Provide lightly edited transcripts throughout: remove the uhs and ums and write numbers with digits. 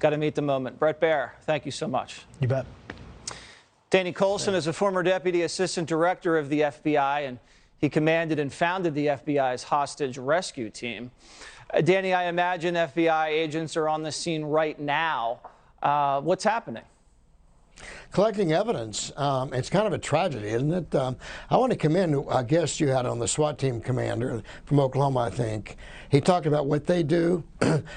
Got to meet the moment. Brett Baer, thank you so much. You bet. Danny Coulson is a former deputy assistant director of the FBI, and he commanded and founded the FBI's hostage rescue team. Danny, I imagine FBI agents are on the scene right now. What's happening? Collecting evidence. It's kind of a tragedy, isn't it? I want to commend a guest you had on, the SWAT team commander from Oklahoma, I think. He talked about what they do.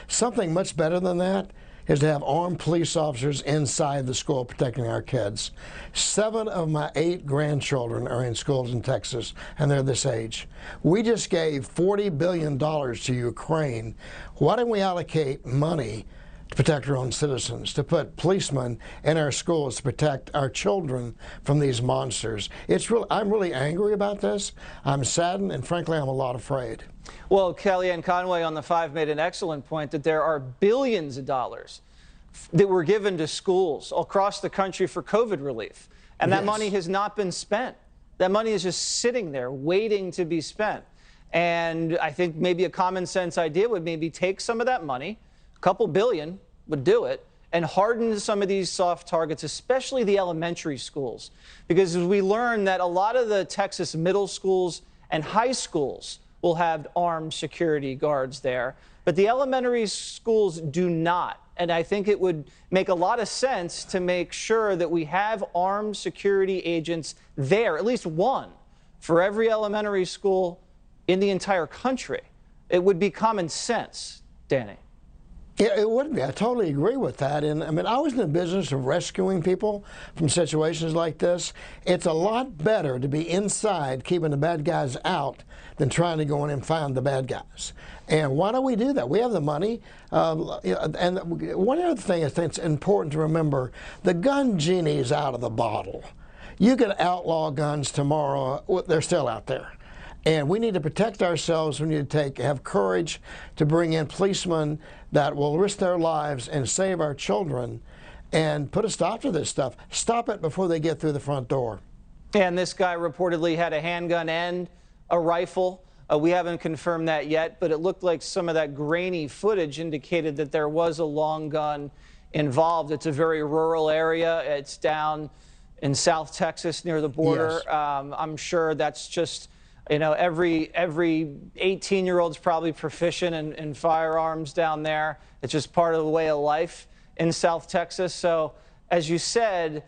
Something much better than that is to have armed police officers inside the school protecting our kids. 7 of my 8 grandchildren are in schools in Texas, and they're this age. We just gave $40 billion to Ukraine. Why don't we allocate money to protect our own citizens, to put policemen in our schools to protect our children from these monsters? I'm really angry about this. I'm saddened, and frankly, I'm a lot afraid. Well, Kellyanne Conway on the 5 made an excellent point that there are billions of dollars that were given to schools across the country for COVID relief, and that money has not been spent. That money is just sitting there waiting to be spent. And I think maybe a common sense idea would maybe take some of that money, a couple billion would do it, and harden some of these soft targets, especially the elementary schools. Because as we learn that a lot of the Texas middle schools and high schools will have armed security guards there, but the elementary schools do not. And I think it would make a lot of sense to make sure that we have armed security agents there, at least one, for every elementary school in the entire country. It would be common sense, Danny. Yeah, it would be. I totally agree with that. And I mean, I was in the business of rescuing people from situations like this. It's a lot better to be inside, keeping the bad guys out, than trying to go in and find the bad guys. And why don't we do that? We have the money. And one other thing I think it's important to remember, the gun genie is out of the bottle. You can outlaw guns tomorrow. They're still out there. And we need to protect ourselves. We need to have courage to bring in policemen that will risk their lives and save our children and put a stop to this stuff. Stop it before they get through the front door. And this guy reportedly had a handgun and a rifle. We haven't confirmed that yet, but it looked like some of that grainy footage indicated that there was a long gun involved. It's a very rural area. It's down in South Texas near the border. Yes. I'm sure that's just, you know, every 18-year-old's probably proficient in firearms down there. It's just part of the way of life in South Texas. So, as you said,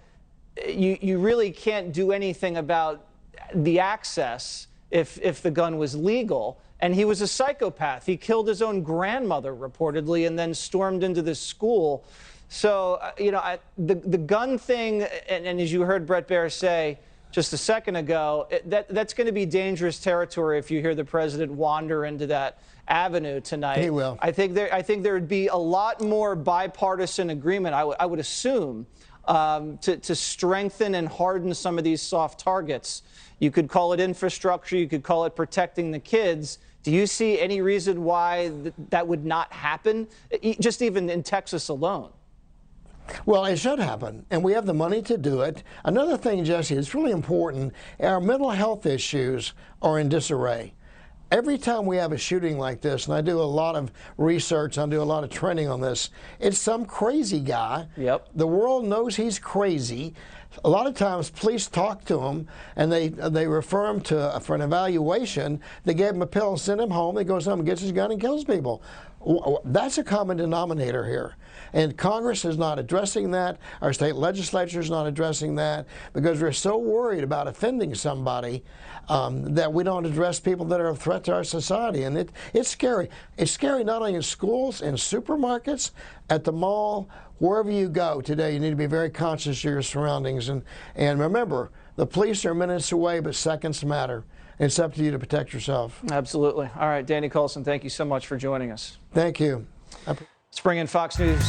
you really can't do anything about the access if the gun was legal. And he was a psychopath. He killed his own grandmother, reportedly, and then stormed into this school. So, you know, the gun thing, and as you heard Brett Baer say just a second ago, that's going to be dangerous territory if you hear the president wander into that avenue tonight. He will. I think there would be a lot more bipartisan agreement, I would assume, to strengthen and harden some of these soft targets. You could call it infrastructure. You could call it protecting the kids. Do you see any reason why that would not happen, just even in Texas alone? Well, it should happen, and we have the money to do it. Another thing, Jesse, it's really important. Our mental health issues are in disarray. Every time we have a shooting like this, and I do a lot of research, I do a lot of training on this, it's some crazy guy. Yep. The world knows he's crazy. A lot of times police talk to him and they refer him for an evaluation. They gave him a pill and send him home. He goes home and gets his gun and kills people. That's a common denominator here. And Congress is not addressing that. Our state legislature is not addressing that because we're so worried about offending somebody that we don't address people that are a threat to our society. And it's scary. It's scary not only in schools, in supermarkets, at the mall, wherever you go today. You need to be very conscious of your surroundings. And remember, the police are minutes away, but seconds matter. It's up to you to protect yourself. Absolutely. All right, Danny Coulson, thank you so much for joining us. Thank you. Let's bring in Fox News.